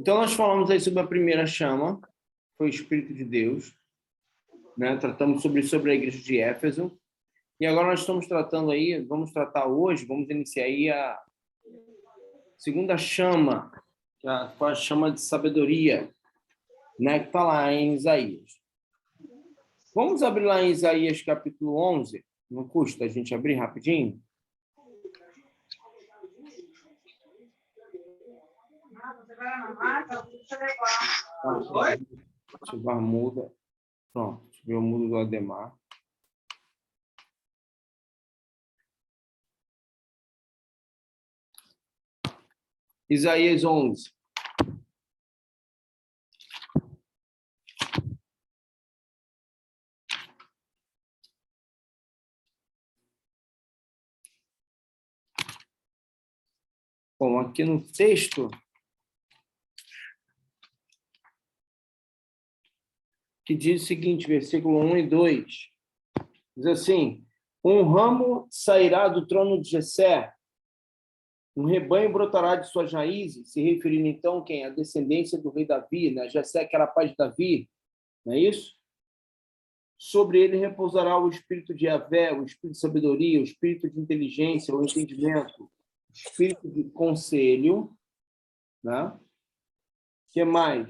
Então, nós falamos aí sobre a primeira chama, foi o Espírito de Deus, né? Tratamos sobre a igreja de Éfeso, e agora nós estamos tratando aí, vamos tratar hoje, vamos iniciar aí a segunda chama, que é a chama de sabedoria, né? Que está lá em Isaías. Vamos abrir lá em Isaías capítulo 11, não custa a gente abrir rapidinho? Ativar muda. Pronto, ativei o mudo do Ademar. Isaías 11. Bom, aqui no texto, que diz o seguinte, versículo 1 e 2, diz assim: um ramo sairá do trono de Jessé, um rebanho brotará de suas raízes, se referindo então quem? A descendência do rei Davi, né? Jessé, que era pai de Davi, não é isso? Sobre ele repousará o espírito de Yahvé, o espírito de sabedoria, o espírito de inteligência, o entendimento, o espírito de conselho, né? Que mais?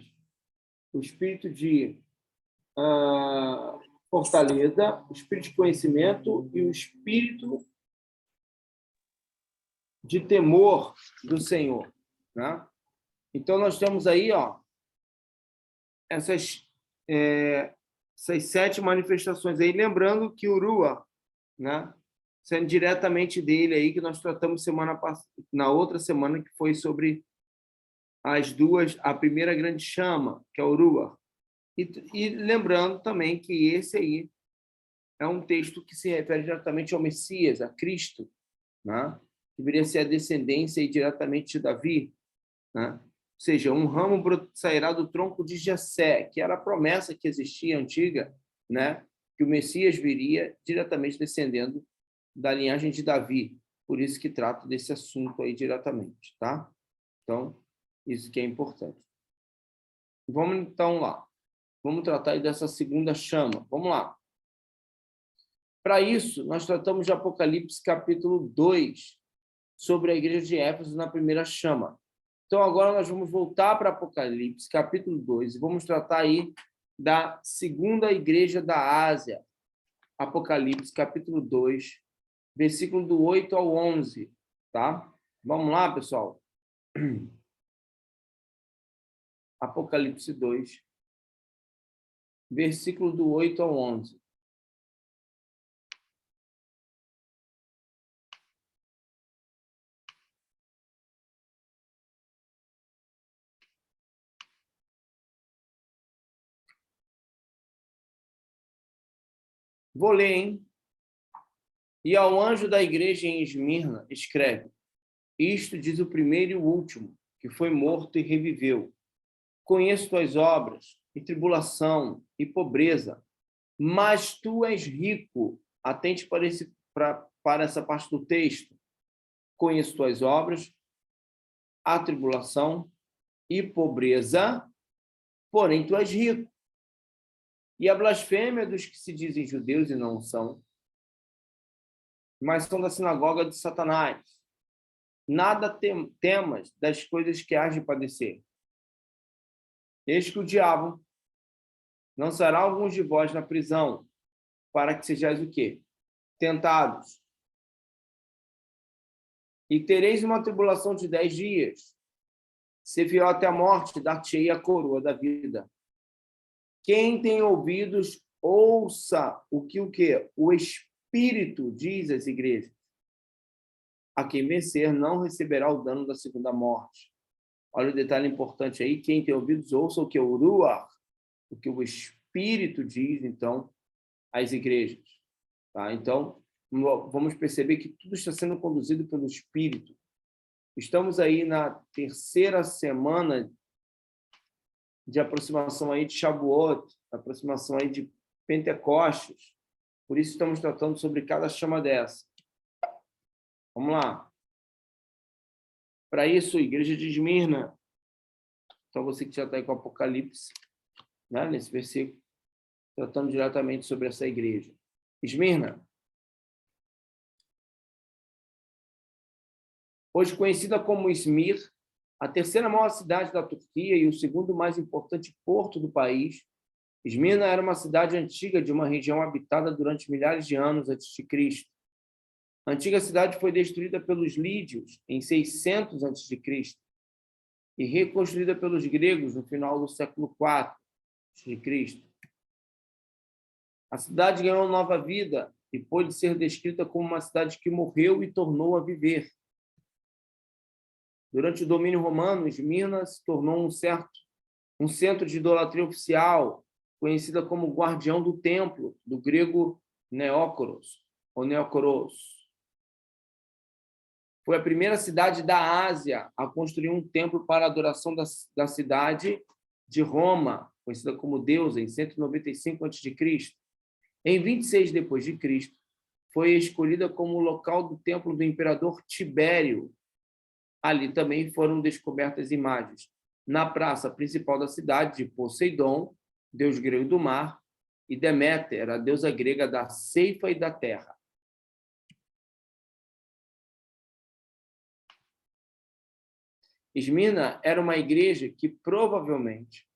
O espírito de fortaleza, o espírito de conhecimento e o espírito de temor do Senhor, né? Então nós temos aí, ó, essas 7 manifestações aí, lembrando que o Rua, né, sendo diretamente dele aí que nós tratamos na outra semana, que foi sobre as duas, a primeira grande chama, que é o Rua. E lembrando também que esse aí é um texto que se refere diretamente ao Messias, a Cristo, né? Que deveria ser a descendência aí diretamente de Davi, né? Ou seja, um ramo sairá do tronco de Jessé, que era a promessa que existia antiga, né? Que o Messias viria diretamente descendendo da linhagem de Davi. Por isso que trata desse assunto aí diretamente, tá? Então, isso que é importante. Vamos então lá. Vamos tratar aí dessa segunda chama. Vamos lá. Para isso, nós tratamos de Apocalipse capítulo 2, sobre a igreja de Éfeso na primeira chama. Então, agora nós vamos voltar para Apocalipse capítulo 2 e vamos tratar aí da segunda igreja da Ásia. Apocalipse capítulo 2, versículo do 8 ao 11, tá? Vamos lá, pessoal? Apocalipse 2, versículo do 8 ao 11. Vou ler, hein? E ao anjo da igreja em Esmirna, escreve: isto diz o primeiro e o último, que foi morto e reviveu. Conheço tuas obras, e tribulação, e pobreza, mas tu és rico. Atente para essa parte do texto. Conheço tuas obras, a tribulação e pobreza, porém tu és rico. E a blasfêmia dos que se dizem judeus e não são, mas são da sinagoga de Satanás. Nada temas das coisas que hás de padecer. Eis que o diabo lançará alguns de vós na prisão, para que sejais o quê? Tentados. E tereis uma tribulação de 10 dias. Se fiel até a morte, dar-te-ei a coroa da vida. Quem tem ouvidos, ouça o quê? O Espírito diz às igrejas. A quem vencer não receberá o dano da segunda morte. Olha o detalhe importante aí. Quem tem ouvidos, ouça o que? O Ruach, o que o Espírito diz, então, às igrejas. Tá? Então, vamos perceber que tudo está sendo conduzido pelo Espírito. Estamos aí na terceira semana de aproximação aí de Shavuot, aproximação aí de Pentecostes. Por isso estamos tratando sobre cada chama dessa. Vamos lá. Para isso, a igreja de Esmirna, Então, você que já está aí com o Apocalipse, né, nesse versículo, tratando diretamente sobre essa igreja. Esmirna, hoje conhecida como Izmir, a terceira maior cidade da Turquia e o segundo mais importante porto do país, Esmirna era uma cidade antiga de uma região habitada durante milhares de anos antes de Cristo. A antiga cidade foi destruída pelos lídios em 600 a.C. e reconstruída pelos gregos no final do século IV a.C. A cidade ganhou nova vida e pôde ser descrita como uma cidade que morreu e tornou a viver. Durante o domínio romano, Esmirna se tornou um centro de idolatria oficial, conhecida como guardião do templo, do grego Neócoros, ou Neocoros. Foi a primeira cidade da Ásia a construir um templo para a adoração da cidade de Roma, conhecida como deusa, em 195 a.C. Em 26 depois de Cristo, foi escolhida como o local do templo do imperador Tibério. Ali também foram descobertas imagens na praça principal da cidade de Poseidon, deus grego do mar, e Deméter, a deusa grega da ceifa e da terra. Esmirna era uma igreja que provavelmente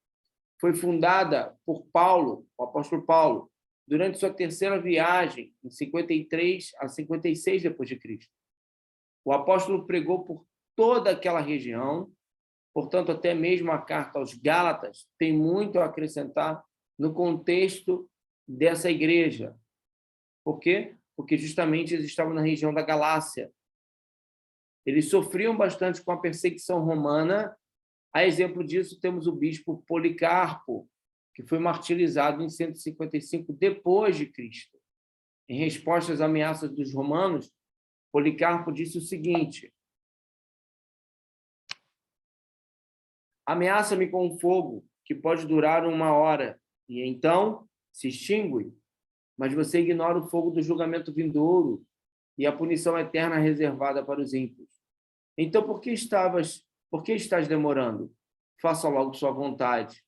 foi fundada por Paulo, o apóstolo Paulo, durante sua terceira viagem, em 53 a 56 depois de Cristo. O apóstolo pregou por toda aquela região, portanto, até mesmo a carta aos Gálatas tem muito a acrescentar no contexto dessa igreja. Por quê? Porque justamente eles estavam na região da Galácia. Eles sofriam bastante com a perseguição romana. A exemplo disso, temos o bispo Policarpo, que foi martirizado em 155 depois de Cristo. Em resposta às ameaças dos romanos, Policarpo disse o seguinte: ameaça-me com um fogo que pode durar 1 hora, e então se extingue, mas você ignora o fogo do julgamento vindouro e a punição eterna reservada para os ímpios. Então, por que estás demorando? Faça logo sua vontade.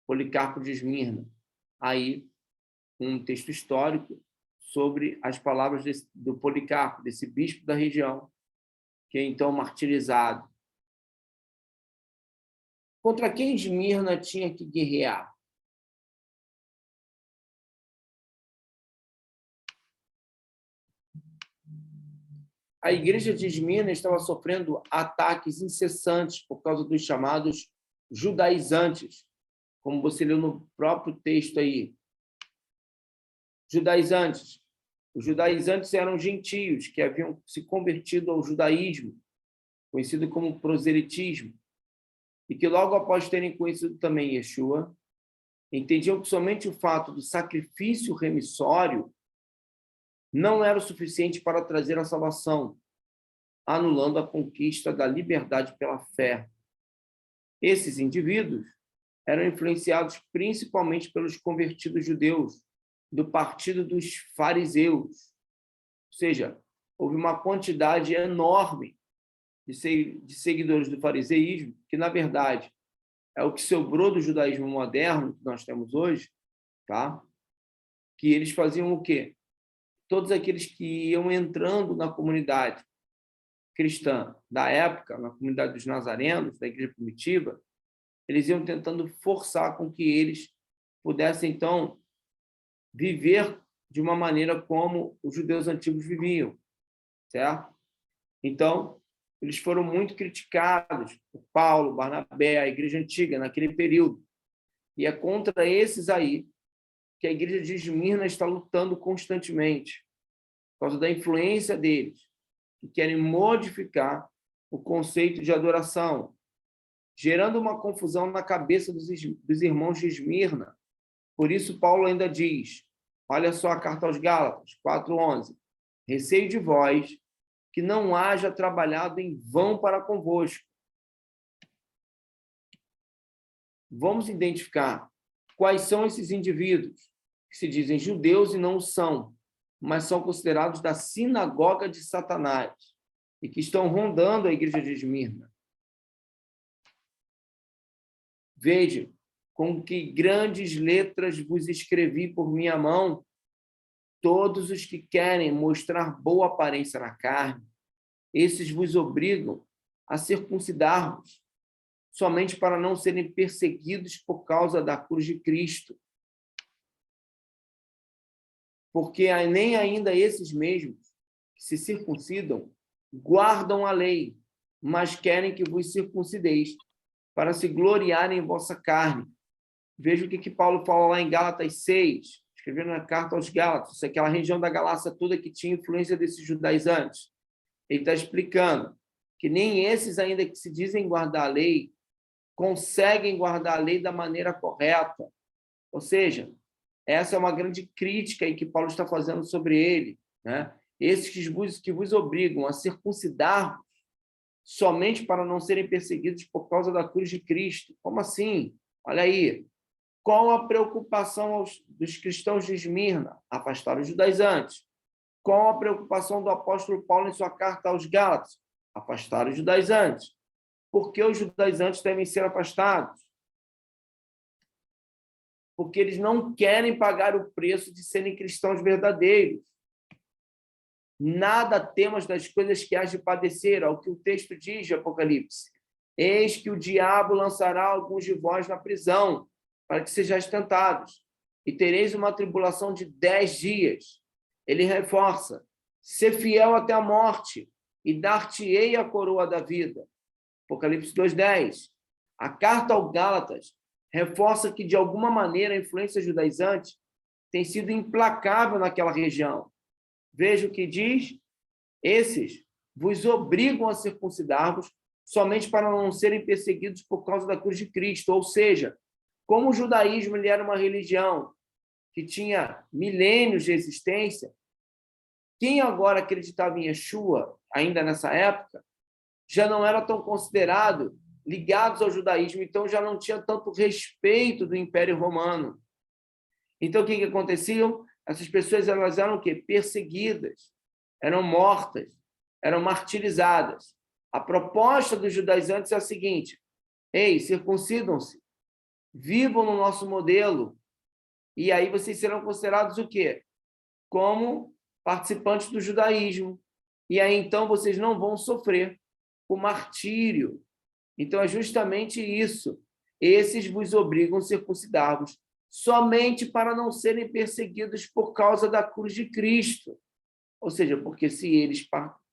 Policarpo de Esmirna. Aí, um texto histórico sobre as palavras do Policarpo, desse bispo da região, que é então martirizado. Contra quem Esmirna tinha que guerrear? A igreja de Esmirna estava sofrendo ataques incessantes por causa dos chamados judaizantes, como você leu no próprio texto aí. Judaizantes. Os judaizantes eram gentios que haviam se convertido ao judaísmo, conhecido como proselitismo, e que logo após terem conhecido também Yeshua, entendiam que somente o fato do sacrifício remissório não era o suficiente para trazer a salvação, anulando a conquista da liberdade pela fé. Esses indivíduos eram influenciados principalmente pelos convertidos judeus do partido dos fariseus. Ou seja, houve uma quantidade enorme de seguidores do fariseísmo, que, na verdade, é o que sobrou do judaísmo moderno que nós temos hoje, tá? Que eles faziam o quê? Todos aqueles que iam entrando na comunidade cristã da época, na comunidade dos nazarenos, da igreja primitiva, eles iam tentando forçar com que eles pudessem, então, viver de uma maneira como os judeus antigos viviam, certo? Então, eles foram muito criticados por Paulo, Barnabé, a igreja antiga, naquele período. E é contra esses aí que a igreja de Esmirna está lutando constantemente, por causa da influência deles, que querem modificar o conceito de adoração, gerando uma confusão na cabeça dos irmãos de Esmirna. Por isso, Paulo ainda diz, olha só a carta aos Gálatas, 4:11, receio de vós que não haja trabalhado em vão para convosco. Vamos identificar quais são esses indivíduos que se dizem judeus e não são, mas são considerados da sinagoga de Satanás e que estão rondando a igreja de Esmirna. Veja, com que grandes letras vos escrevi por minha mão, todos os que querem mostrar boa aparência na carne, esses vos obrigam a circuncidar-vos, somente para não serem perseguidos por causa da cruz de Cristo. Porque nem ainda esses mesmos que se circuncidam guardam a lei, mas querem que vos circuncideis, para se gloriarem em vossa carne. Veja o que Paulo fala lá em Gálatas 6, escrevendo na carta aos Gálatas, aquela região da Galácia toda que tinha influência desses judaizantes. Ele está explicando que nem esses ainda que se dizem guardar a lei, conseguem guardar a lei da maneira correta. Ou seja, essa é uma grande crítica aí que Paulo está fazendo sobre ele, né? Esses que vos obrigam a circuncidar somente para não serem perseguidos por causa da cruz de Cristo. Como assim? Olha aí. Qual a preocupação dos cristãos de Esmirna? Afastar os judaizantes. Qual a preocupação do apóstolo Paulo em sua carta aos Gálatas? Afastar os judaizantes. Por que os judaizantes devem ser afastados? Porque eles não querem pagar o preço de serem cristãos verdadeiros. Nada temas das coisas que hás de padecer, ao que o texto diz de Apocalipse. Eis que o diabo lançará alguns de vós na prisão, para que sejais tentados, e tereis uma tribulação de 10 dias. Ele reforça, ser fiel até a morte, e dar-te-ei a coroa da vida. Apocalipse 2:10. A carta aos Gálatas reforça que, de alguma maneira, a influência judaizante tem sido implacável naquela região. Veja o que diz: esses vos obrigam a circuncidar-vos somente para não serem perseguidos por causa da cruz de Cristo. Ou seja, como o judaísmo ele era uma religião que tinha milênios de existência, quem agora acreditava em Yeshua, ainda nessa época, já não era tão considerado ligados ao judaísmo, então já não tinha tanto respeito do Império Romano. Então, o que acontecia? Essas pessoas elas eram o quê? Perseguidas, eram mortas, eram martirizadas. A proposta dos judaizantes é a seguinte: ei, circuncidam-se, vivam no nosso modelo, e aí vocês serão considerados o quê? Como participantes do judaísmo. E aí, então, vocês não vão sofrer o martírio. Então, é justamente isso. Esses vos obrigam a circuncidar-vos, somente para não serem perseguidos por causa da cruz de Cristo. Ou seja, porque se eles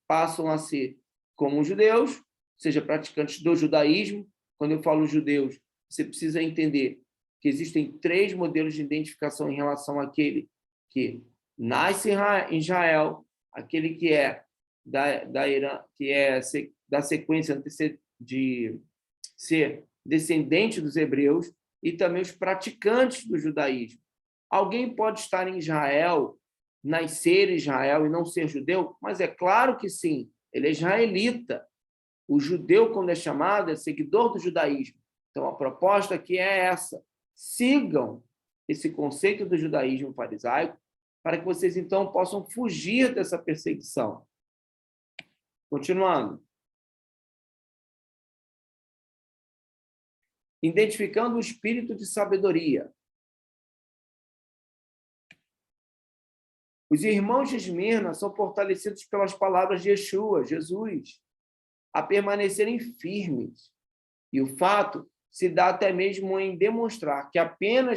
passam a ser como os judeus, ou seja, praticantes do judaísmo, quando eu falo judeus, você precisa entender que existem 3 modelos de identificação em relação àquele que nasce em Israel, aquele que é da sequência de ser descendente dos hebreus, e também os praticantes do judaísmo. Alguém pode estar em Israel, nascer em Israel e não ser judeu? Mas é claro que sim, ele é israelita. O judeu, quando é chamado, é seguidor do judaísmo. Então, a proposta aqui é essa: sigam esse conceito do judaísmo farisaico para que vocês, então, possam fugir dessa perseguição. Continuando. Identificando o espírito de sabedoria. Os irmãos de Esmirna são fortalecidos pelas palavras de Yeshua, Jesus, a permanecerem firmes. E o fato se dá até mesmo em demonstrar que apesar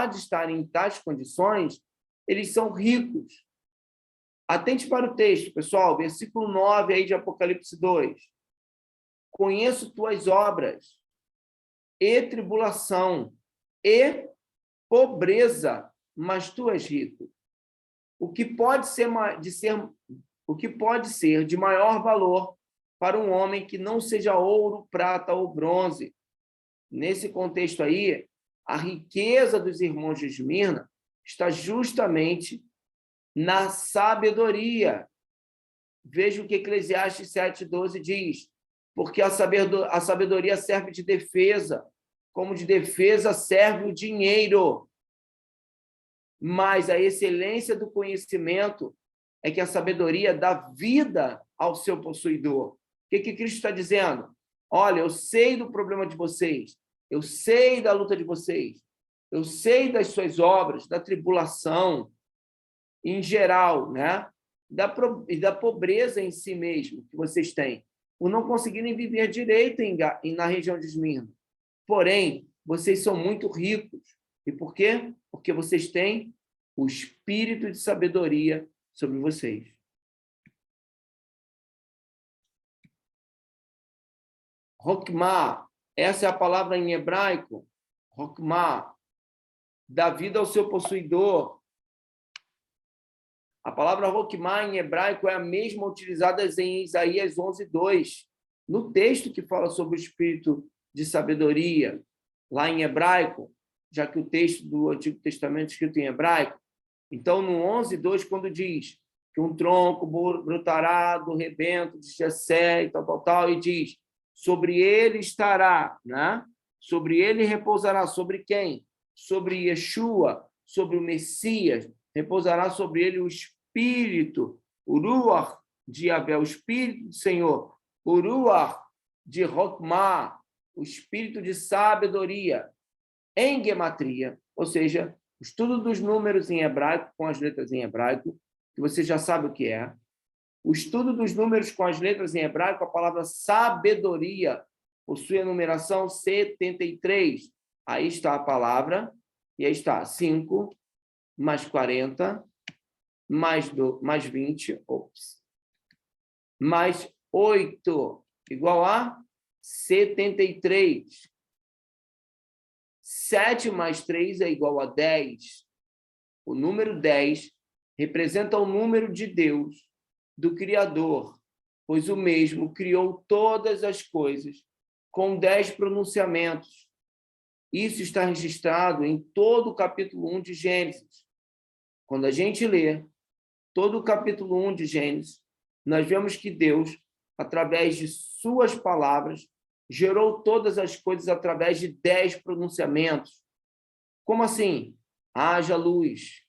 de estarem em tais condições, eles são ricos. Atente para o texto, pessoal, versículo 9 aí de Apocalipse 2. Conheço tuas obras, e tribulação, e pobreza, mas tu és rico. O que pode ser de maior valor para um homem que não seja ouro, prata ou bronze? Nesse contexto aí, a riqueza dos irmãos de Esmirna está justamente na sabedoria. Veja o que Eclesiastes 7:12 diz: porque a sabedoria serve de defesa, como de defesa serve o dinheiro. Mas a excelência do conhecimento é que a sabedoria dá vida ao seu possuidor. O que Cristo está dizendo? olha, eu sei do problema de vocês, eu sei da luta de vocês, eu sei das suas obras, da tribulação em geral, né? E da pobreza em si mesmo que vocês têm, por não conseguirem viver direito na região de Esmirna. Porém, vocês são muito ricos. E por quê? Porque vocês têm o espírito de sabedoria sobre vocês. Rokmah, essa é a palavra em hebraico. Rokmah, dá vida ao seu possuidor. A palavra Rokmah em hebraico é a mesma utilizada em Isaías 11:2, no texto que fala sobre o espírito de sabedoria, lá em hebraico, já que o texto do Antigo Testamento é escrito em hebraico. Então, no 11:2, quando diz que um tronco brotará do rebento de Jessé e tal, e diz, sobre ele estará, né? Sobre ele repousará. Sobre quem? Sobre Yeshua, sobre o Messias. Repousará sobre ele o Espírito, o Ruach de Yahvé, o Espírito do Senhor, o Ruach de Rokmah, o Espírito de sabedoria, em gematria, ou seja, o estudo dos números em hebraico, com as letras em hebraico, que você já sabe o que é. O estudo dos números com as letras em hebraico, a palavra sabedoria, possui a numeração 73. Aí está a palavra, e aí está 5 mais 40, mais 20, mais 8, igual a 73. 7 mais 3 é igual a 10. O número 10 representa o número de Deus, do Criador, pois o mesmo criou todas as coisas com 10 pronunciamentos. Isso está registrado em todo o capítulo 1 de Gênesis. Quando a gente lê todo o capítulo 1 de Gênesis, nós vemos que Deus, através de suas palavras, gerou todas as coisas através de 10 pronunciamentos. Como assim? Haja luz,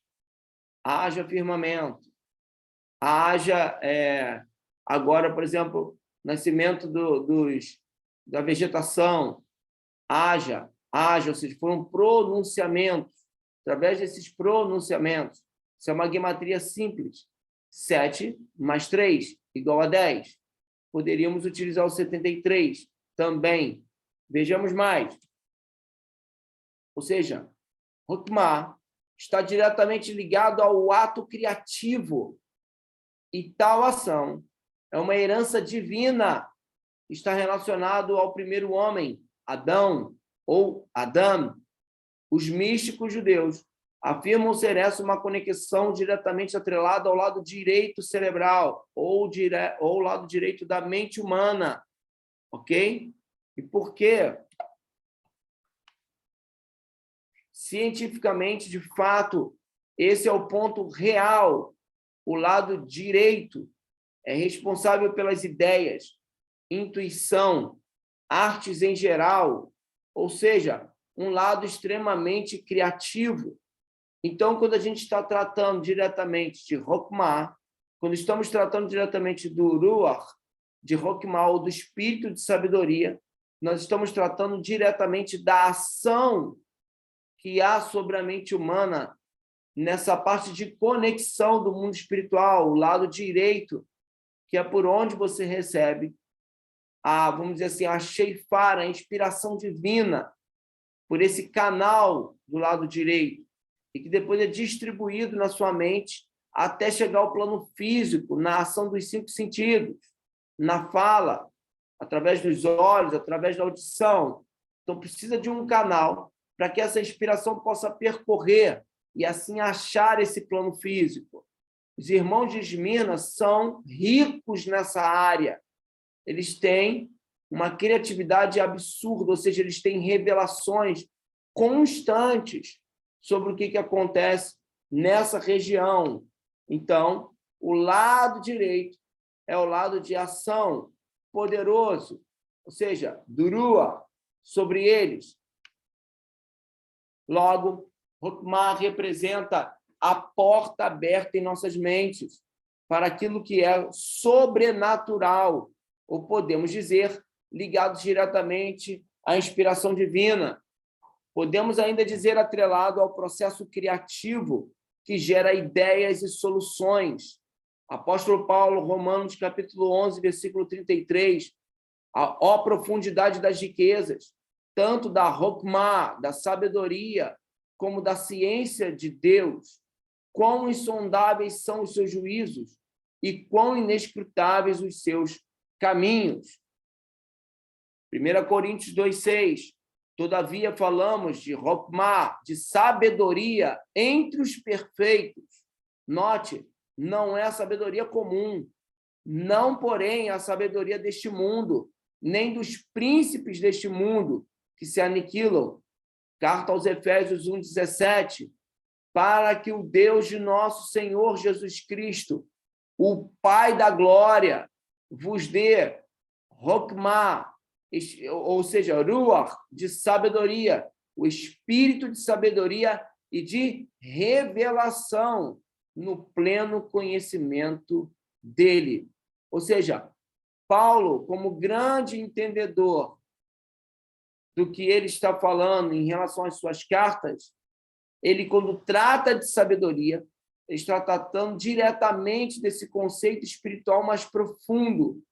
haja firmamento, haja, agora, por exemplo, nascimento da vegetação, haja, ou seja, foram pronunciamentos. Através desses pronunciamentos, isso é uma gematria simples. 7 mais 3 igual a 10. Poderíamos utilizar o 73 também. Vejamos mais. Ou seja, Rokmah está diretamente ligado ao ato criativo. E tal ação é uma herança divina. Está relacionado ao primeiro homem, Adão, ou Adam. Os místicos judeus afirmam ser essa uma conexão diretamente atrelada ao lado direito cerebral, ou lado direito da mente humana. Ok? E por quê? Cientificamente, de fato, esse é o ponto real. O lado direito é responsável pelas ideias, intuição, artes em geral, ou seja, um lado extremamente criativo. Então, quando a gente está tratando diretamente de Rokmah, quando estamos tratando diretamente do Ruach, de Rokmah, ou do espírito de sabedoria, nós estamos tratando diretamente da ação que há sobre a mente humana nessa parte de conexão do mundo espiritual, o lado direito, que é por onde você recebe vamos dizer assim, a sheifar, a inspiração divina, por esse canal do lado direito, e que depois é distribuído na sua mente até chegar ao plano físico, na ação dos 5 sentidos, na fala, através dos olhos, através da audição. Então, precisa de um canal para que essa inspiração possa percorrer e, assim, achar esse plano físico. Os irmãos de Esmirna são ricos nessa área. Eles têm uma criatividade absurda, ou seja, eles têm revelações constantes sobre o que acontece nessa região. Então, o lado direito é o lado de ação poderoso, ou seja, durua sobre eles. Logo, Rokmah representa a porta aberta em nossas mentes para aquilo que é sobrenatural, ou podemos dizer, ligados diretamente à inspiração divina. Podemos ainda dizer atrelado ao processo criativo que gera ideias e soluções. Apóstolo Paulo, Romanos, capítulo 11, versículo 33, ó profundidade das riquezas, tanto da Hokmah, da sabedoria, como da ciência de Deus, quão insondáveis são os seus juízos e quão inescrutáveis os seus caminhos. 1 Coríntios 2,6, todavia falamos de Hokmah, de sabedoria entre os perfeitos. Note, não é a sabedoria comum, não, porém, a sabedoria deste mundo, nem dos príncipes deste mundo, que se aniquilam. Carta aos Efésios 1,17, para que o Deus de nosso Senhor Jesus Cristo, o Pai da glória, vos dê Hokmah, ou seja, Ruach, de sabedoria, o espírito de sabedoria e de revelação no pleno conhecimento dele. Ou seja, Paulo, como grande entendedor do que ele está falando em relação às suas cartas, ele, quando trata de sabedoria, ele está tratando diretamente desse conceito espiritual mais profundo.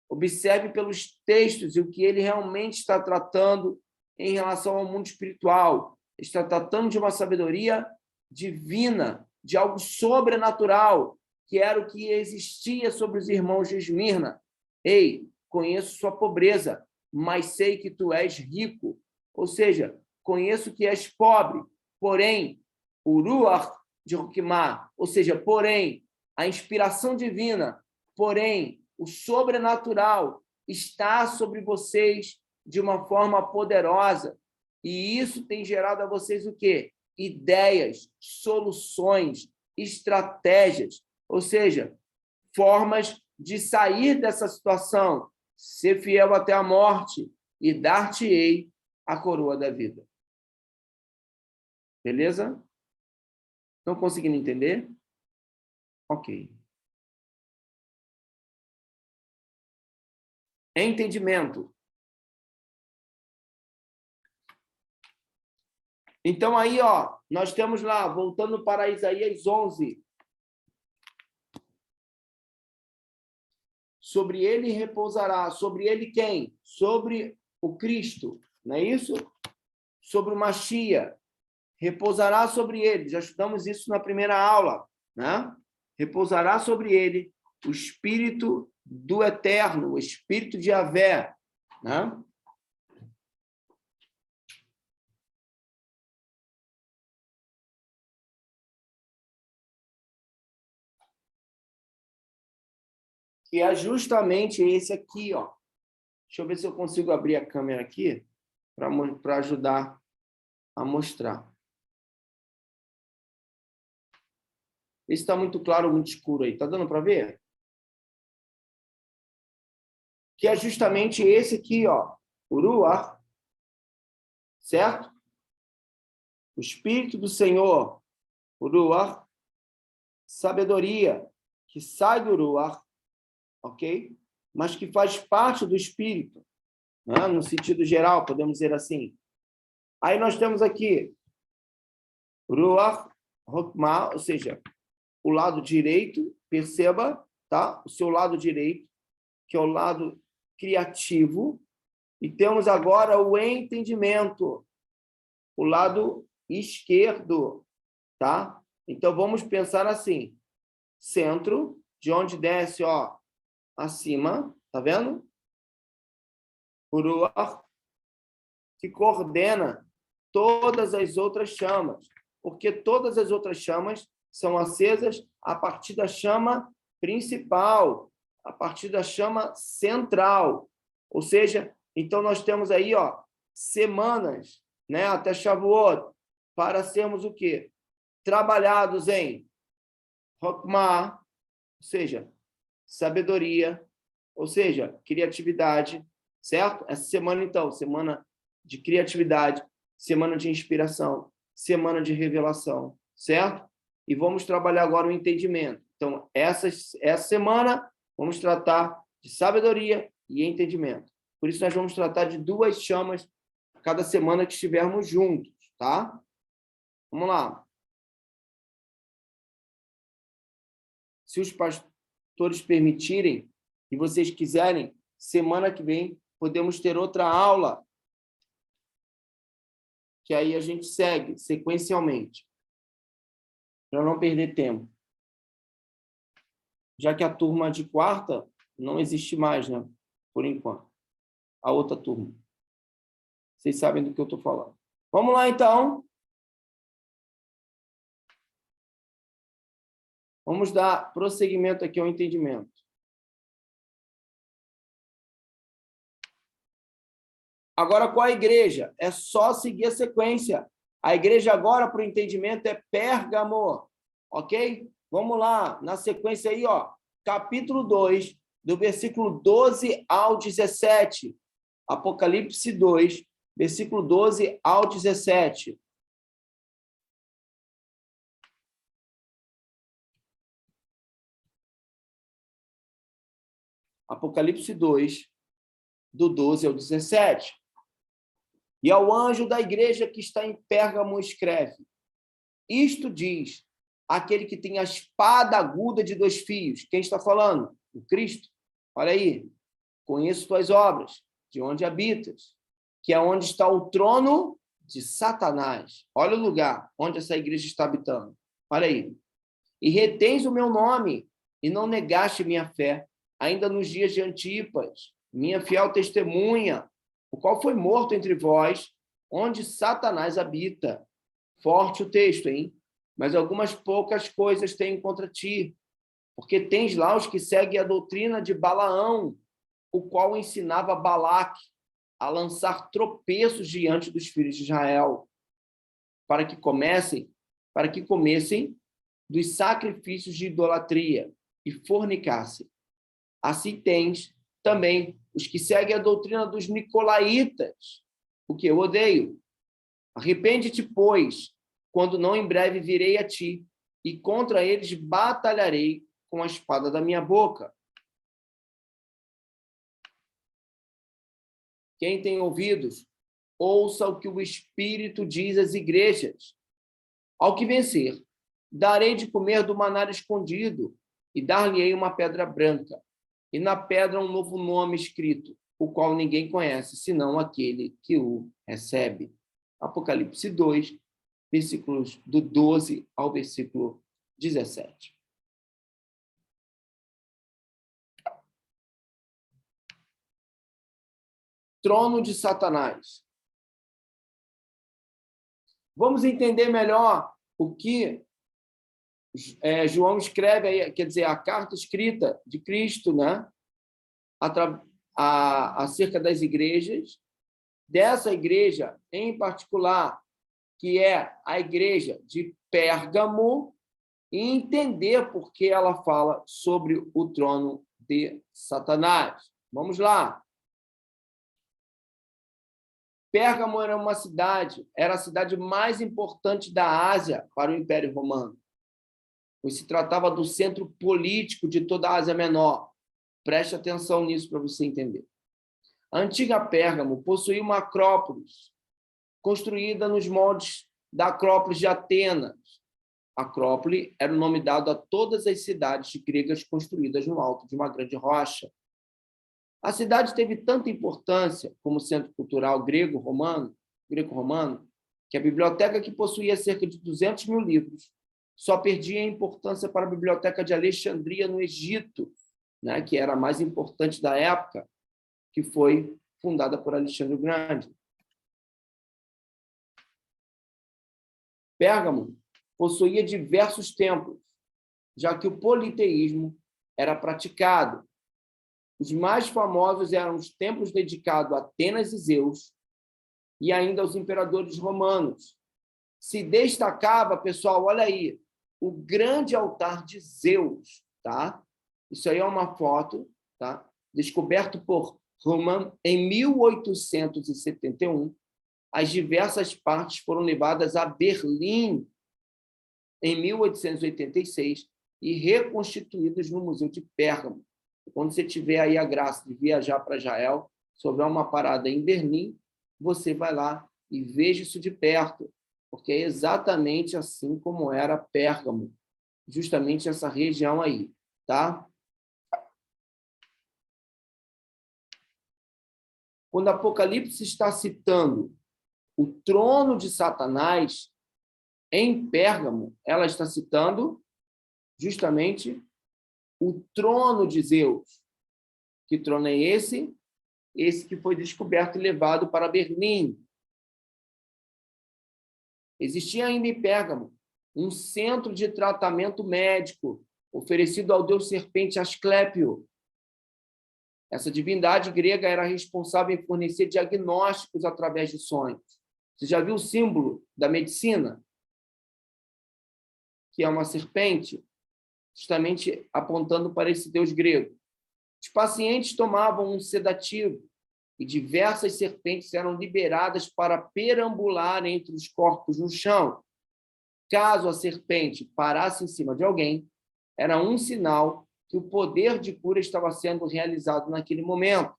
Observe pelos textos o que ele realmente está tratando em relação ao mundo espiritual. Ele está tratando de uma sabedoria divina, de algo sobrenatural, que era o que existia sobre os irmãos de Esmirna. Ei, conheço sua pobreza, mas sei que tu és rico. Ou seja, conheço que és pobre, porém, o Ruach de Hokmah, ou seja, porém, a inspiração divina, porém, o sobrenatural está sobre vocês de uma forma poderosa. E isso tem gerado a vocês o quê? Ideias, soluções, estratégias, ou seja, formas de sair dessa situação, ser fiel até a morte e dar-te-ei a coroa da vida. Beleza? Estão conseguindo entender? Ok. Entendimento. Então, aí, ó, nós temos lá, voltando para Isaías 11. Sobre ele repousará. Sobre ele quem? Sobre o Cristo. Não é isso? Sobre o Machia. Repousará sobre ele. Já estudamos isso na primeira aula, né? Repousará sobre ele o Espírito do Eterno, o Espírito de Yahvé, né? Que é justamente esse aqui, ó. Deixa eu ver se eu consigo abrir a câmera aqui para ajudar a mostrar. Esse está muito claro ou muito escuro aí. Está dando para ver? Que é justamente esse aqui, ó, o Ruach, certo? O Espírito do Senhor, o Ruach, sabedoria, que sai do Ruach, ok? Mas que faz parte do Espírito, né? No sentido geral, podemos dizer assim. Aí nós temos aqui Ruach, Hokmah, ou seja, o lado direito, perceba, tá? O seu lado direito, que é o lado criativo, e temos agora o entendimento, o lado esquerdo, tá? Então vamos pensar assim: centro, de onde desce, ó, acima, tá vendo? Ruach, que coordena todas as outras chamas, porque todas as outras chamas são acesas a partir da chama principal, a partir da chama central. Ou seja, então nós temos aí, ó, semanas, né, até Shavuot, para sermos o quê? Trabalhados em Hokmah, ou seja, sabedoria, ou seja, criatividade, certo? Essa semana, então, semana de criatividade, semana de inspiração, semana de revelação, certo? E vamos trabalhar agora o entendimento. Então, essa semana, vamos tratar de sabedoria e entendimento. Por isso, nós vamos tratar de 2 chamas cada semana que estivermos juntos, tá? Vamos lá. Se os pastores permitirem e vocês quiserem, semana que vem podemos ter outra aula, que aí a gente segue sequencialmente, para não perder tempo. Já que a turma de quarta não existe mais, né? Por enquanto. A outra turma. Vocês sabem do que eu estou falando. Vamos lá, então. Vamos dar prosseguimento aqui ao entendimento. Agora, qual a igreja? É só seguir a sequência. A igreja agora, para o entendimento, é Pérgamo. Ok? Vamos lá, na sequência aí, ó. Capítulo 2, do versículo 12 ao 17. Apocalipse 2, versículo 12 ao 17. Apocalipse 2, do 12 ao 17. E ao anjo da igreja que está em Pérgamo escreve: isto diz aquele que tem a espada aguda de 2 fios. Quem está falando? O Cristo. Olha aí. Conheço tuas obras, de onde habitas, que é onde está o trono de Satanás. Olha o lugar onde essa igreja está habitando. Olha aí. E retens o meu nome, e não negaste minha fé, ainda nos dias de Antipas, minha fiel testemunha, o qual foi morto entre vós, onde Satanás habita. Forte o texto, hein? Mas algumas poucas coisas tenho contra ti, porque tens lá os que seguem a doutrina de Balaão, o qual ensinava Balaque a lançar tropeços diante dos filhos de Israel, para que comessem dos sacrifícios de idolatria e fornicassem. Assim tens também os que seguem a doutrina dos nicolaítas, o que eu odeio. Arrepende-te, pois, quando não em breve virei a ti, e contra eles batalharei com a espada da minha boca. Quem tem ouvidos, ouça o que o Espírito diz às igrejas. Ao que vencer, darei de comer do maná escondido, e dar-lhe-ei uma pedra branca, e na pedra um novo nome escrito, o qual ninguém conhece, senão aquele que o recebe. Apocalipse 2, versículos do 12 ao versículo 17. Trono de Satanás. Vamos entender melhor o que João escreve aí, quer dizer, a carta escrita de Cristo, né? Acerca das igrejas, dessa igreja em particular, que é a igreja de Pérgamo, e entender por que ela fala sobre o trono de Satanás. Vamos lá. Pérgamo era a cidade mais importante da Ásia para o Império Romano, pois se tratava do centro político de toda a Ásia Menor. Preste atenção nisso para você entender. A antiga Pérgamo possuía uma acrópolis, construída nos moldes da Acrópolis de Atenas. Acrópole era o nome dado a todas as cidades gregas construídas no alto de uma grande rocha. A cidade teve tanta importância como centro cultural greco-romano, que a biblioteca, que possuía cerca de 200 mil livros, só perdia a importância para a biblioteca de Alexandria, no Egito, né, que era a mais importante da época, que foi fundada por Alexandre o Grande. Pérgamo possuía diversos templos, já que o politeísmo era praticado. Os mais famosos eram os templos dedicados a Atenas e Zeus, e ainda aos imperadores romanos. Se destacava, pessoal, olha aí, o grande altar de Zeus, tá? Isso aí é uma foto, tá? Descoberto por Roman em 1871. As diversas partes foram levadas a Berlim em 1886 e reconstituídas no Museu de Pérgamo. Quando você tiver aí a graça de viajar para Israel, se houver uma parada em Berlim, você vai lá e veja isso de perto, porque é exatamente assim como era Pérgamo, justamente essa região aí, tá? Quando Apocalipse está citando o trono de Satanás em Pérgamo, ela está citando justamente o trono de Zeus. Que trono é esse? Esse que foi descoberto e levado para Berlim. Existia ainda em Pérgamo um centro de tratamento médico oferecido ao deus serpente Asclépio. Essa divindade grega era responsável em fornecer diagnósticos através de sonhos. Você já viu o símbolo da medicina? Que é uma serpente, justamente apontando para esse deus grego. Os pacientes tomavam um sedativo e diversas serpentes eram liberadas para perambular entre os corpos no chão. Caso a serpente parasse em cima de alguém, era um sinal que o poder de cura estava sendo realizado naquele momento.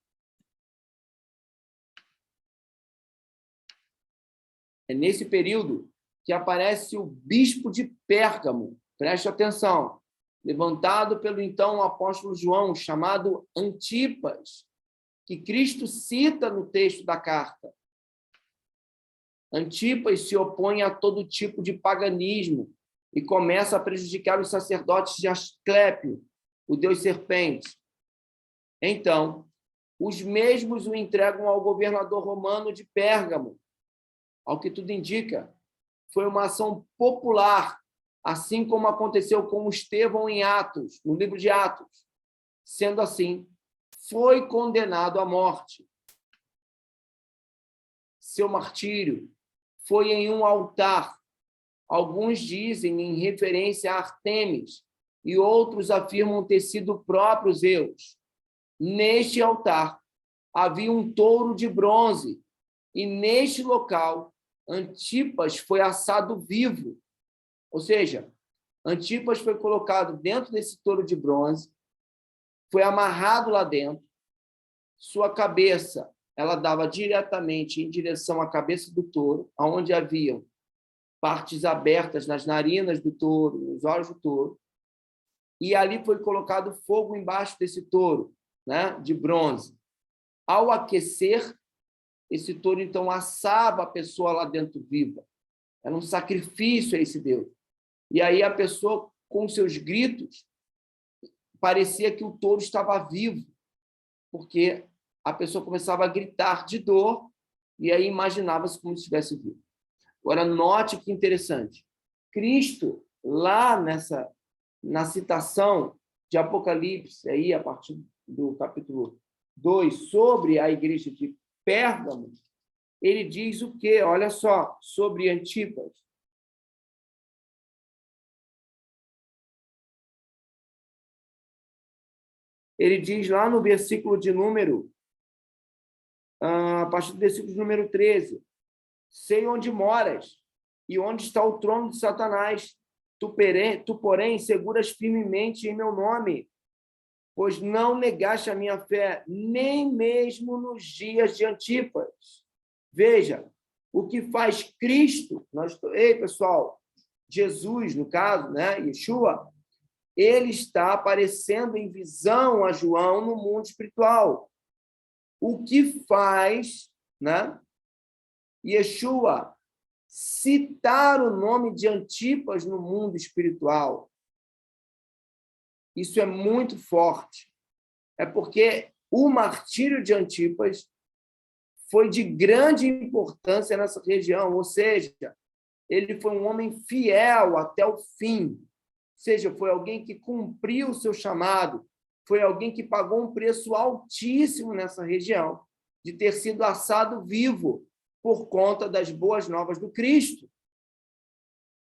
É nesse período que aparece o bispo de Pérgamo, preste atenção, levantado pelo então apóstolo João, chamado Antipas, que Cristo cita no texto da carta. Antipas se opõe a todo tipo de paganismo e começa a prejudicar os sacerdotes de Asclépio, o deus serpente. Então, os mesmos o entregam ao governador romano de Pérgamo. Ao que tudo indica, foi uma ação popular, assim como aconteceu com Estevão em Atos, no livro de Atos. Sendo assim, foi condenado à morte. Seu martírio foi em um altar. Alguns dizem em referência a Artemis e outros afirmam ter sido o próprio Zeus. Neste altar havia um touro de bronze e neste local Antipas foi assado vivo. Ou seja, Antipas foi colocado dentro desse touro de bronze, foi amarrado lá dentro, sua cabeça ela dava diretamente em direção à cabeça do touro, onde haviam partes abertas nas narinas do touro, nos olhos do touro, e ali foi colocado fogo embaixo desse touro, né, de bronze. Ao aquecer, esse touro, então, assava a pessoa lá dentro viva. Era um sacrifício a esse Deus. E aí a pessoa, com seus gritos, parecia que o touro estava vivo, porque a pessoa começava a gritar de dor e aí imaginava-se como se estivesse vivo. Agora, note que interessante. Cristo, lá na citação de Apocalipse, aí, a partir do capítulo 2, sobre a igreja de Pérgamo, ele diz o quê? Olha só, sobre Antipas. Ele diz lá no versículo de número, a partir do versículo de número 13, sei onde moras e onde está o trono de Satanás. Tu, porém, seguras firmemente em meu nome, pois não negaste a minha fé, nem mesmo nos dias de Antipas. Veja, o que faz Cristo, ei, pessoal, Jesus, no caso, né, Yeshua, ele está aparecendo em visão a João no mundo espiritual. O que faz, né, Yeshua citar o nome de Antipas no mundo espiritual? Isso é muito forte. É porque o martírio de Antipas foi de grande importância nessa região, ou seja, ele foi um homem fiel até o fim. Ou seja, foi alguém que cumpriu o seu chamado, foi alguém que pagou um preço altíssimo nessa região, de ter sido assado vivo por conta das boas novas do Cristo.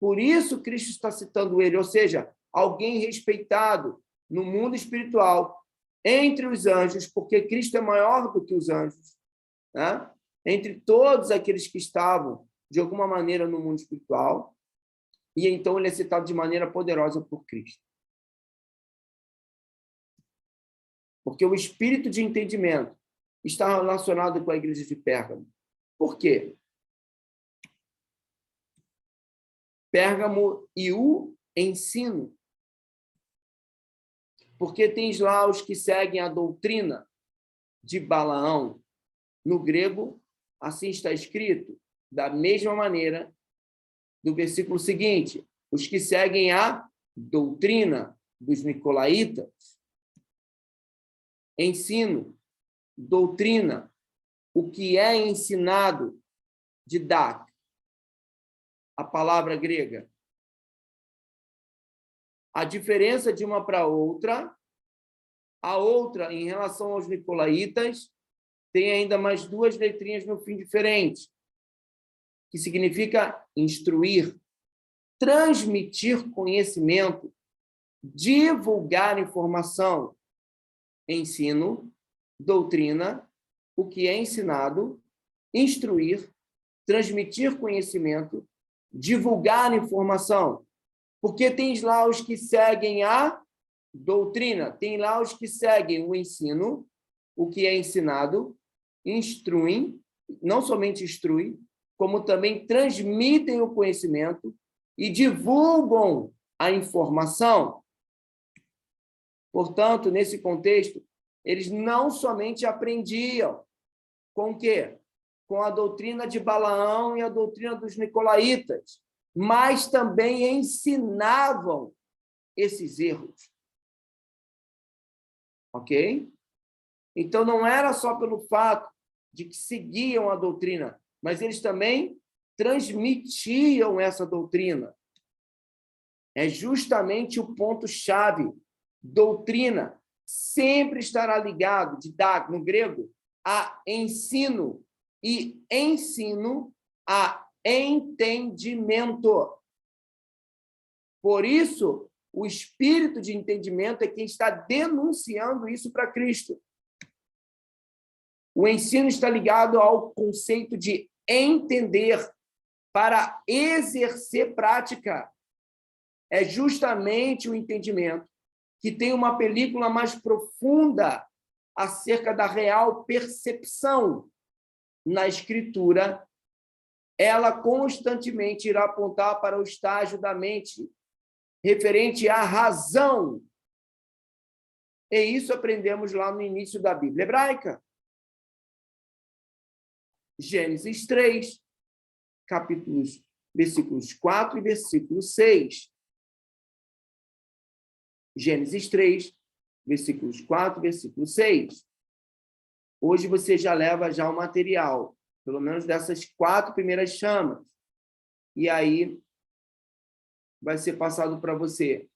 Por isso, Cristo está citando ele, ou seja, alguém respeitado no mundo espiritual, entre os anjos, porque Cristo é maior do que os anjos, né? Entre todos aqueles que estavam, de alguma maneira, no mundo espiritual, e então ele é citado de maneira poderosa por Cristo. Porque o espírito de entendimento está relacionado com a igreja de Pérgamo. Por quê? Pérgamo e o ensino. Porque tens lá os que seguem a doutrina de Balaão. No grego, assim está escrito, da mesma maneira do versículo seguinte, os que seguem a doutrina dos nicolaítas. Ensino, doutrina, o que é ensinado, didático, a palavra grega. A diferença de uma para outra, a outra, em relação aos nicolaítas, tem ainda mais duas letrinhas no fim diferentes, que significa instruir, transmitir conhecimento, divulgar informação, ensino, doutrina, o que é ensinado, instruir, transmitir conhecimento, divulgar informação. Porque tem lá os que seguem a doutrina, tem lá os que seguem o ensino, o que é ensinado, instruem, não somente instruem, como também transmitem o conhecimento e divulgam a informação. Portanto, nesse contexto, eles não somente aprendiam com o quê? Com a doutrina de Balaão e a doutrina dos nicolaítas, mas também ensinavam esses erros. Ok? Então, não era só pelo fato de que seguiam a doutrina, mas eles também transmitiam essa doutrina. É justamente o ponto-chave. Doutrina sempre estará ligado, didático, no grego, a ensino, e ensino a entendimento. Por isso, o espírito de entendimento é quem está denunciando isso para Cristo. O ensino está ligado ao conceito de entender para exercer prática. É justamente o entendimento que tem uma película mais profunda acerca da real percepção na Escritura. Ela constantemente irá apontar para o estágio da mente referente à razão. E isso aprendemos lá no início da Bíblia hebraica. Gênesis 3, versículos 4 e versículo 6. Gênesis 3, versículos 4 e versículo 6. Hoje você já leva já o material, pelo menos dessas 4 primeiras chamas. E aí vai ser passado para você.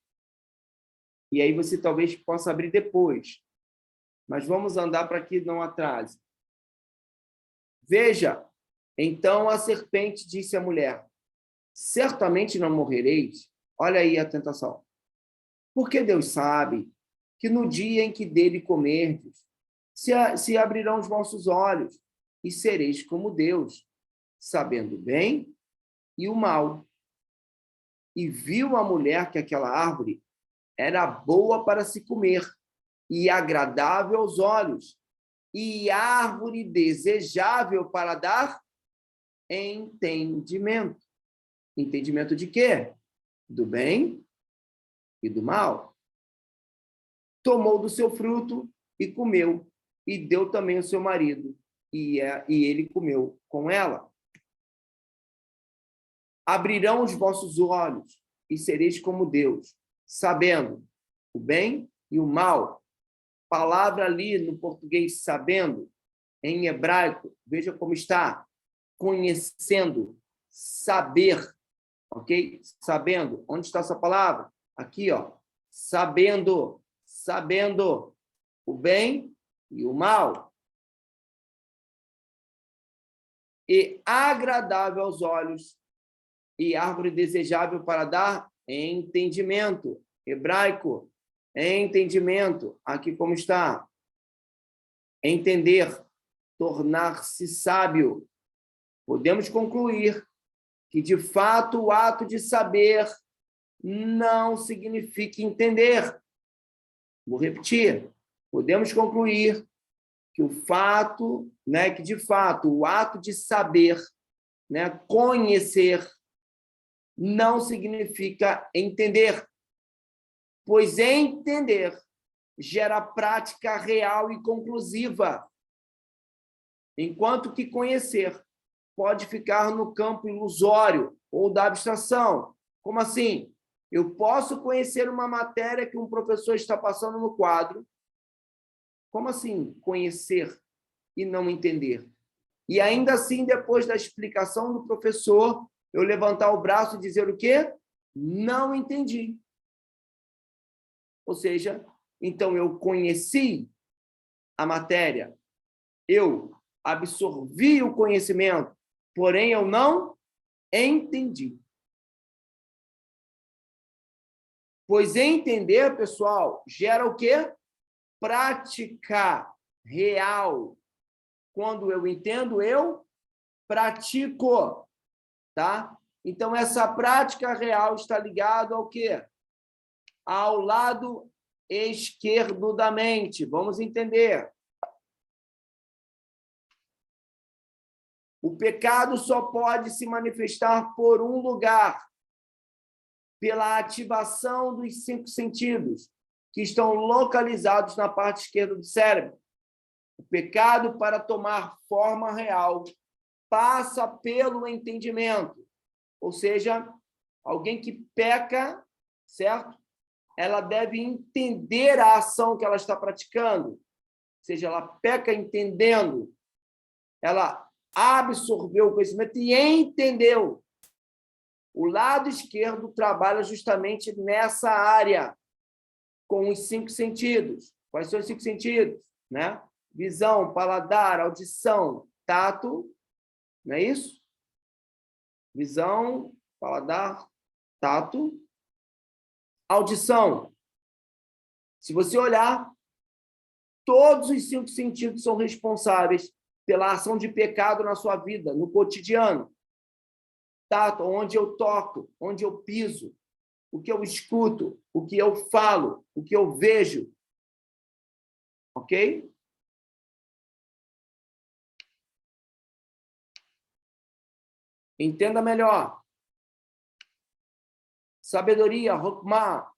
E aí você talvez possa abrir depois. Mas vamos andar para que não atrase. Veja, então a serpente disse à mulher, certamente não morrereis. Olha aí a tentação. Porque Deus sabe que no dia em que dele comerdes, se abrirão os vossos olhos e sereis como Deus, sabendo o bem e o mal. E viu a mulher que aquela árvore era boa para se comer e agradável aos olhos, e árvore desejável para dar entendimento. Entendimento de quê? Do bem e do mal. Tomou do seu fruto e comeu, e deu também ao seu marido, e ele comeu com ela. Abrirão os vossos olhos e sereis como Deus, sabendo o bem e o mal. Palavra ali no português, sabendo, em hebraico, veja como está, conhecendo, saber, ok? Sabendo, onde está essa palavra? Aqui, ó, sabendo o bem e o mal. E agradável aos olhos, e árvore desejável para dar entendimento. Hebraico, entendimento. Aqui como está? Entender, tornar-se sábio. Podemos concluir que, de fato, o ato de saber não significa entender. Vou repetir. Podemos concluir que o fato, né, que de fato o ato de saber, né, conhecer, não significa entender, pois entender gera prática real e conclusiva, enquanto que conhecer pode ficar no campo ilusório ou da abstração. Como assim? Eu posso conhecer uma matéria que um professor está passando no quadro. Como assim conhecer e não entender? E ainda assim, depois da explicação do professor, eu levantar o braço e dizer o quê? Não entendi. Ou seja, então eu conheci a matéria, eu absorvi o conhecimento, porém eu não entendi. Pois entender, pessoal, gera o quê? Prática real. Quando eu entendo, eu pratico, tá? Então, essa prática real está ligada ao quê? Ao lado esquerdo da mente. Vamos entender. O pecado só pode se manifestar por um lugar, pela ativação dos 5 sentidos, que estão localizados na parte esquerda do cérebro. O pecado, para tomar forma real, passa pelo entendimento. Ou seja, alguém que peca, certo? Ela deve entender a ação que ela está praticando. Ou seja, ela peca entendendo. Ela absorveu o conhecimento e entendeu. O lado esquerdo trabalha justamente nessa área, com os 5 sentidos. Quais são os 5 sentidos? Né? Visão, paladar, audição, tato, não é isso? Visão, paladar, tato, audição. Se você olhar, todos os 5 sentidos são responsáveis pela ação de pecado na sua vida, no cotidiano. Tato, onde eu toco, onde eu piso, o que eu escuto, o que eu falo, o que eu vejo. Ok? Entenda melhor. Sabedoria, Hokmah,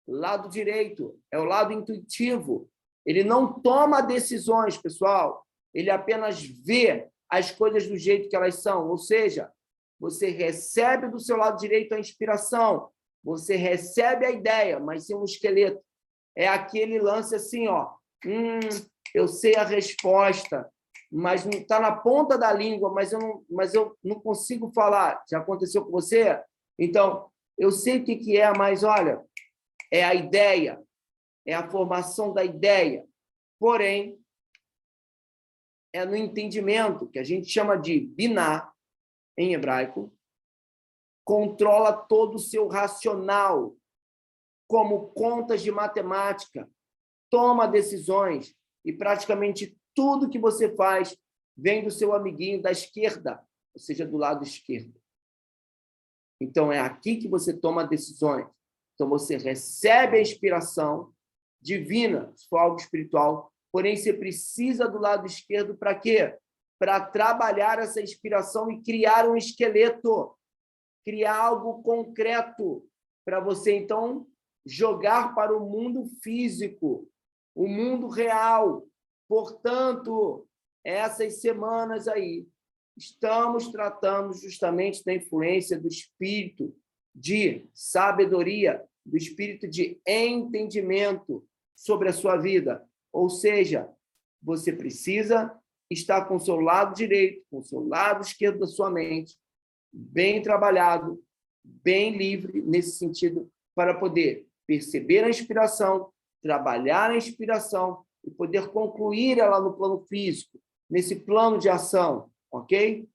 lado direito, é o lado intuitivo. Ele não toma decisões, pessoal. Ele apenas vê as coisas do jeito que elas são. Ou seja, você recebe do seu lado direito a inspiração, você recebe a ideia, mas sem um esqueleto. É aquele lance assim, ó. Eu sei a resposta, mas não está na ponta da língua, mas eu não consigo falar. Já aconteceu com você? Então, eu sei o que é, mas olha, é a ideia, é a formação da ideia. Porém, é no entendimento, que a gente chama de biná, em hebraico, controla todo o seu racional, como contas de matemática, toma decisões, e praticamente tudo que você faz vem do seu amiguinho da esquerda, ou seja, do lado esquerdo. Então, é aqui que você toma decisões. Então, você recebe a inspiração divina, se for algo espiritual, porém, você precisa do lado esquerdo para quê? Para trabalhar essa inspiração e criar um esqueleto, criar algo concreto, para você, então, jogar para o mundo físico, o mundo real. Portanto, essas semanas aí, estamos tratando justamente da influência do espírito de sabedoria, do espírito de entendimento sobre a sua vida. Ou seja, você precisa estar com o seu lado direito, com o seu lado esquerdo da sua mente, bem trabalhado, bem livre nesse sentido, para poder perceber a inspiração, trabalhar a inspiração e poder concluir ela no plano físico, nesse plano de ação, ok?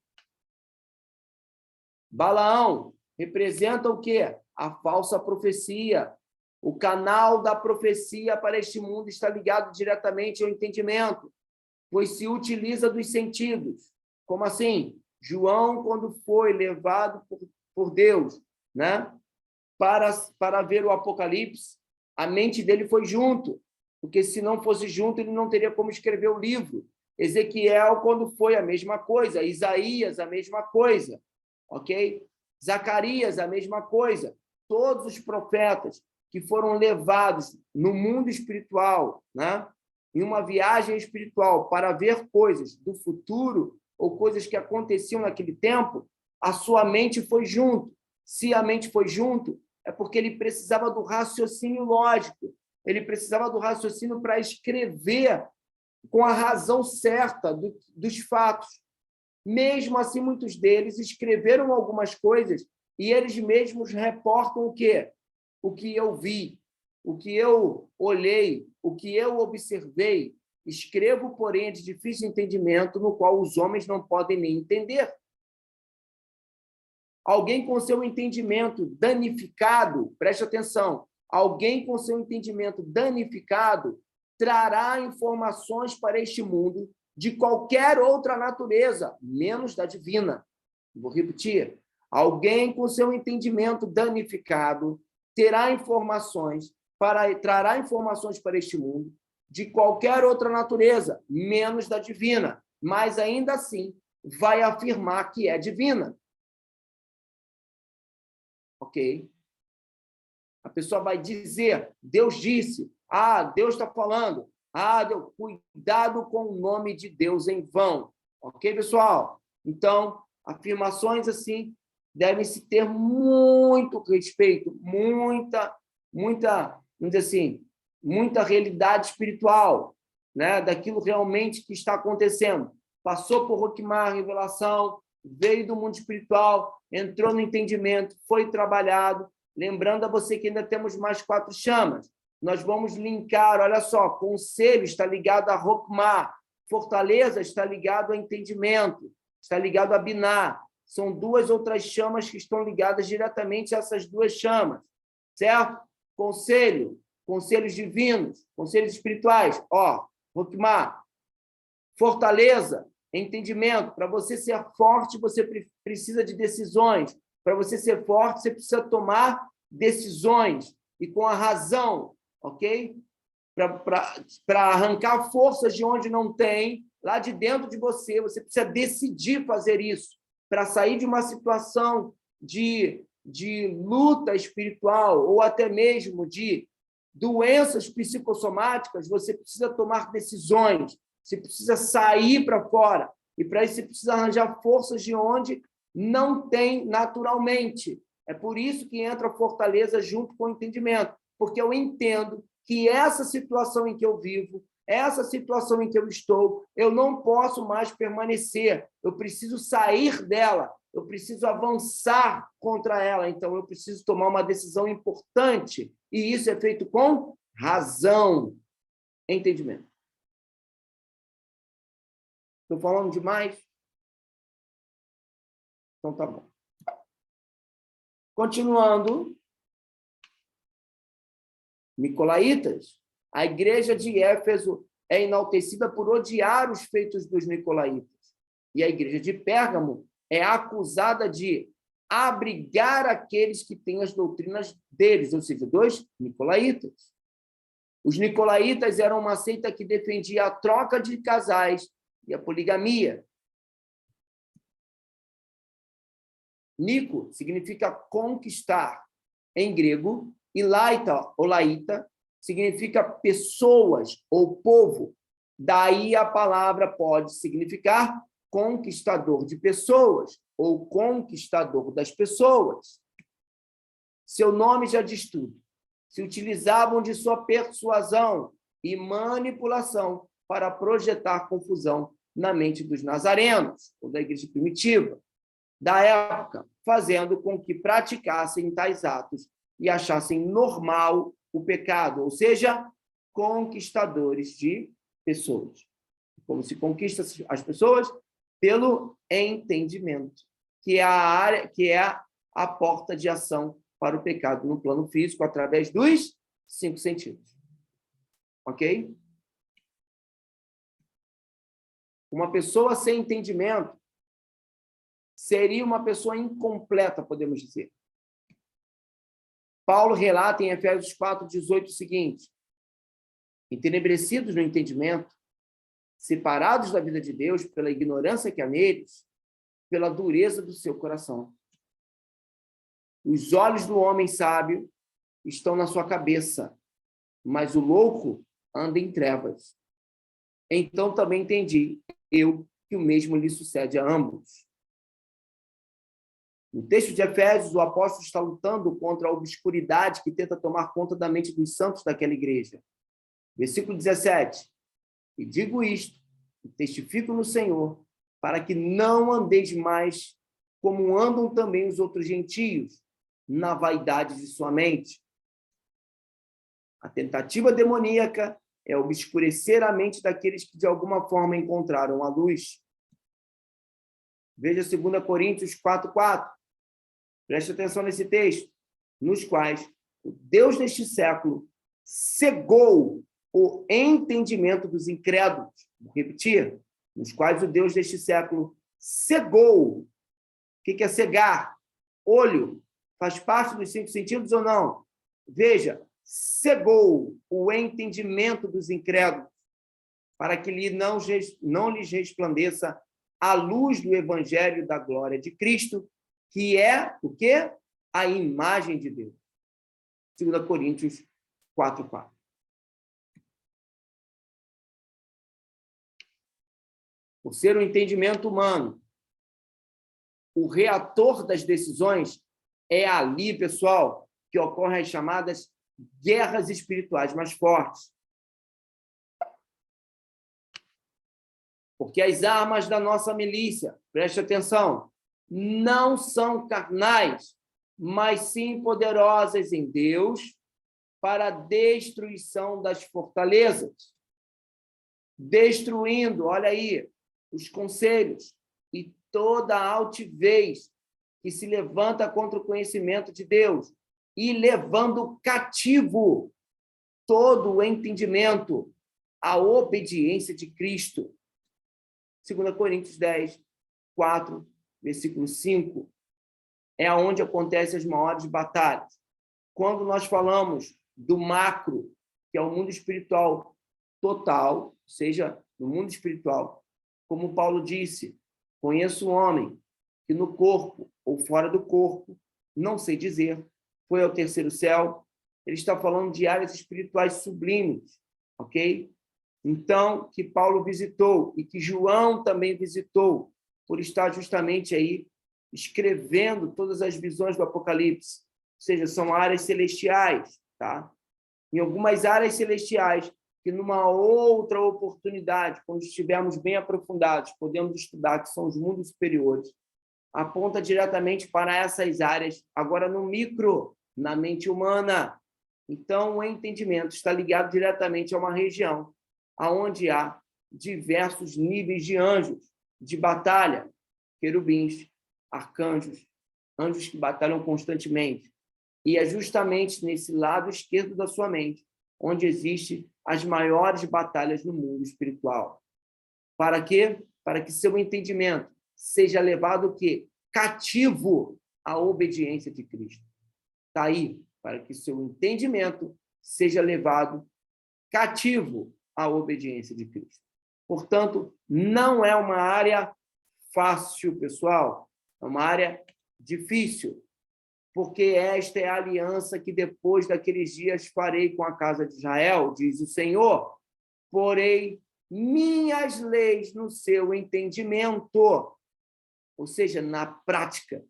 Balaão representa o quê? A falsa profecia. O canal da profecia para este mundo está ligado diretamente ao entendimento, pois se utiliza dos sentidos. Como assim? João, quando foi levado por Deus, né, para ver o Apocalipse, a mente dele foi junto. porque se não fosse junto, ele não teria como escrever o livro. Ezequiel, quando foi, a mesma coisa. Isaías, a mesma coisa. Ok? Zacarias, a mesma coisa. Todos os profetas que foram levados no mundo espiritual, né? Em uma viagem espiritual para ver coisas do futuro ou coisas que aconteciam naquele tempo, a sua mente foi junto. Se a mente foi junto, é porque ele precisava do raciocínio lógico. Ele precisava do raciocínio para escrever com a razão certa dos fatos. Mesmo assim, muitos deles escreveram algumas coisas e eles mesmos reportam o quê? O que eu vi, o que eu olhei, o que eu observei. Escrevo, porém, de difícil entendimento, no qual os homens não podem nem entender. Alguém com seu entendimento danificado, preste atenção, alguém com seu entendimento danificado trará informações para este mundo de qualquer outra natureza, menos da divina. Vou repetir. Alguém com seu entendimento danificado trará informações para este mundo de qualquer outra natureza, menos da divina, mas ainda assim vai afirmar que é divina. Ok? A pessoa vai dizer, Deus disse, Deus está falando, Deus, cuidado com o nome de Deus em vão. Ok, pessoal? Então, afirmações assim devem se ter muito respeito, muita, vamos dizer assim, muita realidade espiritual, né? Daquilo realmente que está acontecendo. Passou por Roquimar, revelação, veio do mundo espiritual, entrou no entendimento, foi trabalhado. Lembrando a você que ainda temos mais 4 chamas. Nós vamos linkar, olha só, conselho está ligado a Roquimar, fortaleza está ligado a entendimento, está ligado a Biná. São 2 outras chamas que estão ligadas diretamente a essas 2 chamas, certo? Conselhos divinos, conselhos espirituais, Roquimar, fortaleza, entendimento. Para você ser forte, você precisa de decisões. Para você ser forte, você precisa tomar decisões e com a razão, ok? Para arrancar forças de onde não tem, lá de dentro de você, você precisa decidir fazer isso. Para sair de uma situação de luta espiritual ou até mesmo de doenças psicossomáticas, você precisa tomar decisões, você precisa sair para fora. E para isso você precisa arranjar forças de onde não tem naturalmente. É por isso que entra a fortaleza junto com o entendimento, porque eu entendo que essa situação em que eu vivo, essa situação em que eu estou, eu não posso mais permanecer, eu preciso sair dela, eu preciso avançar contra ela, então eu preciso tomar uma decisão importante, e isso é feito com razão, entendimento. Estou falando demais? Então tá bom. Continuando, Nicolaítas. A igreja de Éfeso é enaltecida por odiar os feitos dos nicolaítas. E a igreja de Pérgamo é acusada de abrigar aqueles que têm as doutrinas deles, ou seja, dos nicolaítas. Os nicolaítas eram uma seita que defendia a troca de casais e a poligamia. Nico significa conquistar em grego, e laita ou laíta significa pessoas ou povo. Daí a palavra pode significar conquistador de pessoas ou conquistador das pessoas. Seu nome já diz tudo. Se utilizavam de sua persuasão e manipulação para projetar confusão na mente dos nazarenos, ou da igreja primitiva, da época, fazendo com que praticassem tais atos e achassem normal o pecado, ou seja, conquistadores de pessoas. Como se conquista as pessoas? Pelo entendimento, que é a área, que é a porta de ação para o pecado no plano físico, através dos 5 sentidos. Ok? Uma pessoa sem entendimento seria uma pessoa incompleta, podemos dizer. Paulo relata em Efésios 4:18 o seguinte: entenebrecidos no entendimento, separados da vida de Deus pela ignorância que há neles, pela dureza do seu coração. Os olhos do homem sábio estão na sua cabeça, mas o louco anda em trevas. Então também entendi, eu, que o mesmo lhe sucede a ambos. No texto de Efésios, o apóstolo está lutando contra a obscuridade que tenta tomar conta da mente dos santos daquela igreja. Versículo 17. E digo isto, e testifico no Senhor, para que não andeis mais como andam também os outros gentios, na vaidade de sua mente. A tentativa demoníaca é obscurecer a mente daqueles que de alguma forma encontraram a luz. Veja 2 Coríntios 4:4. Preste atenção nesse texto. Nos quais o Deus deste século cegou o entendimento dos incrédulos. Vou repetir. Nos quais o Deus deste século cegou. O que é cegar? Olho. Faz parte dos 5 sentidos ou não? Veja, cegou o entendimento dos incrédulos, para que não lhes resplandeça a luz do evangelho da glória de Cristo, que é o quê? A imagem de Deus. 2 Coríntios 4:4. Por ser um entendimento humano, o reator das decisões é ali, pessoal, que ocorrem as chamadas guerras espirituais mais fortes. Porque as armas da nossa milícia, preste atenção, não são carnais, mas sim poderosas em Deus para a destruição das fortalezas. Destruindo, olha aí, os conselhos e toda a altivez que se levanta contra o conhecimento de Deus e levando cativo todo o entendimento à obediência de Cristo. 2 Coríntios 10:4, versículo 5, é onde acontecem as maiores batalhas. Quando nós falamos do macro, que é o mundo espiritual total, ou seja, no mundo espiritual, como Paulo disse, conheço um homem que no corpo ou fora do corpo, não sei dizer, foi ao terceiro céu. Ele está falando de áreas espirituais sublimes, ok? Então, que Paulo visitou e que João também visitou, por estar justamente aí escrevendo todas as visões do Apocalipse. Ou seja, são áreas celestiais, tá? Em algumas áreas celestiais, que numa outra oportunidade, quando estivermos bem aprofundados, podemos estudar, que são os mundos superiores, aponta diretamente para essas áreas, agora no micro, na mente humana. Então, o entendimento está ligado diretamente a uma região onde há diversos níveis de anjos, de batalha, querubins, arcanjos, anjos que batalham constantemente. E é justamente nesse lado esquerdo da sua mente onde existem as maiores batalhas no mundo espiritual. Para quê? Para que seu entendimento seja levado o quê? Cativo à obediência de Cristo. Está aí, para que seu entendimento seja levado cativo à obediência de Cristo. Portanto, não é uma área fácil, pessoal. É uma área difícil, porque esta é a aliança que depois daqueles dias farei com a casa de Israel, diz o Senhor. Porei minhas leis no seu entendimento, ou seja, na prática,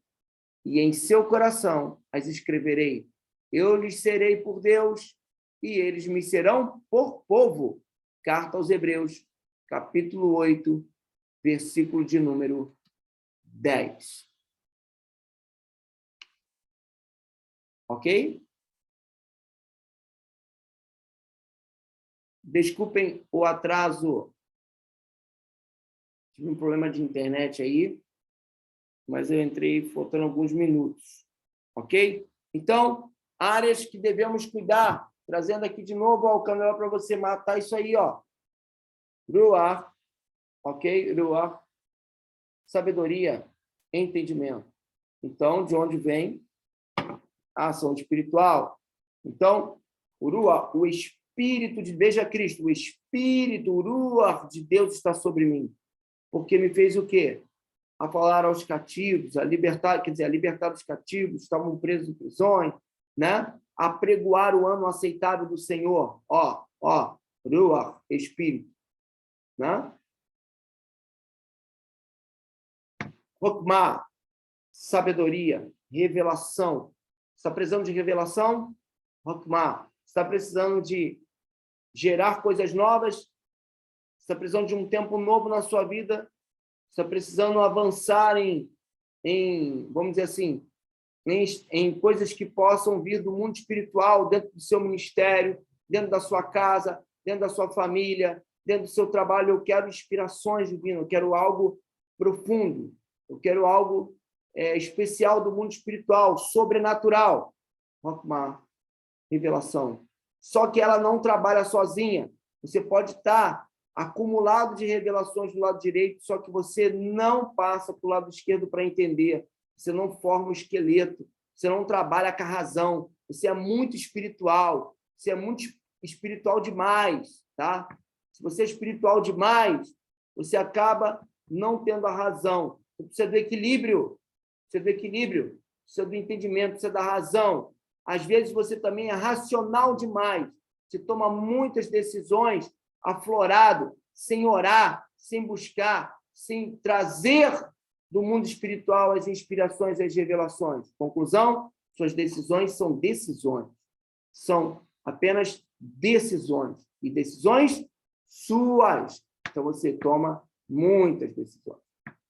e em seu coração as escreverei. Eu lhes serei por Deus e eles me serão por povo. Carta aos Hebreus, capítulo 8, versículo de número 10. Ok? Desculpem o atraso. Tive um problema de internet aí, mas eu entrei faltando alguns minutos. Ok? Então, áreas que devemos cuidar. Trazendo aqui de novo o câmera para você matar isso aí, ó. Ruach, ok? Ruach, sabedoria, entendimento. Então, de onde vem a ação espiritual? Então, o Ruach, o Espírito de... Veja Cristo, o Espírito, o Ruach de Deus está sobre mim. Porque me fez o quê? A falar aos cativos, a libertar, quer dizer, a libertar os cativos, estavam presos em prisões, né? A pregoar o ano aceitável do Senhor. Ruach, Espírito, né? Hokmah, sabedoria, revelação. Está precisando de revelação? Hokmah. Está precisando de gerar coisas novas? Está precisando de um tempo novo na sua vida? Está precisando avançar vamos dizer assim, em coisas que possam vir do mundo espiritual, dentro do seu ministério, dentro da sua casa, dentro da sua família, dentro do seu trabalho. Eu quero inspirações divinas, eu quero algo profundo, eu quero algo especial do mundo espiritual, sobrenatural. Uma revelação. Só que ela não trabalha sozinha. Você pode estar acumulado de revelações do lado direito, só que você não passa para o lado esquerdo para entender. Você não forma um esqueleto. Você não trabalha com a razão. Você é muito espiritual. Você é muito espiritual demais, tá? Se você é espiritual demais, você acaba não tendo a razão. Você precisa do equilíbrio. Precisa do equilíbrio. Precisa do entendimento. Precisa da razão. Às vezes você também é racional demais. Você toma muitas decisões aflorado, sem orar, sem buscar, sem trazer do mundo espiritual as inspirações e as revelações. Conclusão, suas decisões são decisões. São apenas decisões. E decisões suas. Então, você toma muitas decisões.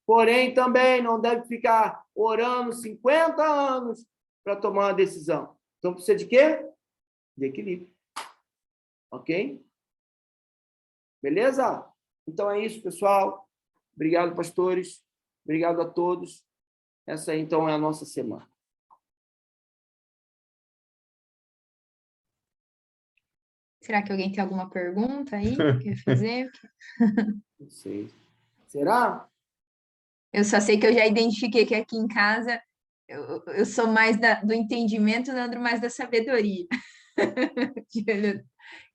Porém, também não deve ficar orando 50 anos para tomar uma decisão. Então, precisa de quê? De equilíbrio. Ok? Beleza? Então, é isso, pessoal. Obrigado, pastores. Obrigado a todos. Essa, então, é a nossa semana. Será que alguém tem alguma pergunta aí? Quer fazer? Não sei. Será? Eu só sei que eu já identifiquei que aqui em casa eu sou mais do entendimento, o Leandro mais da sabedoria.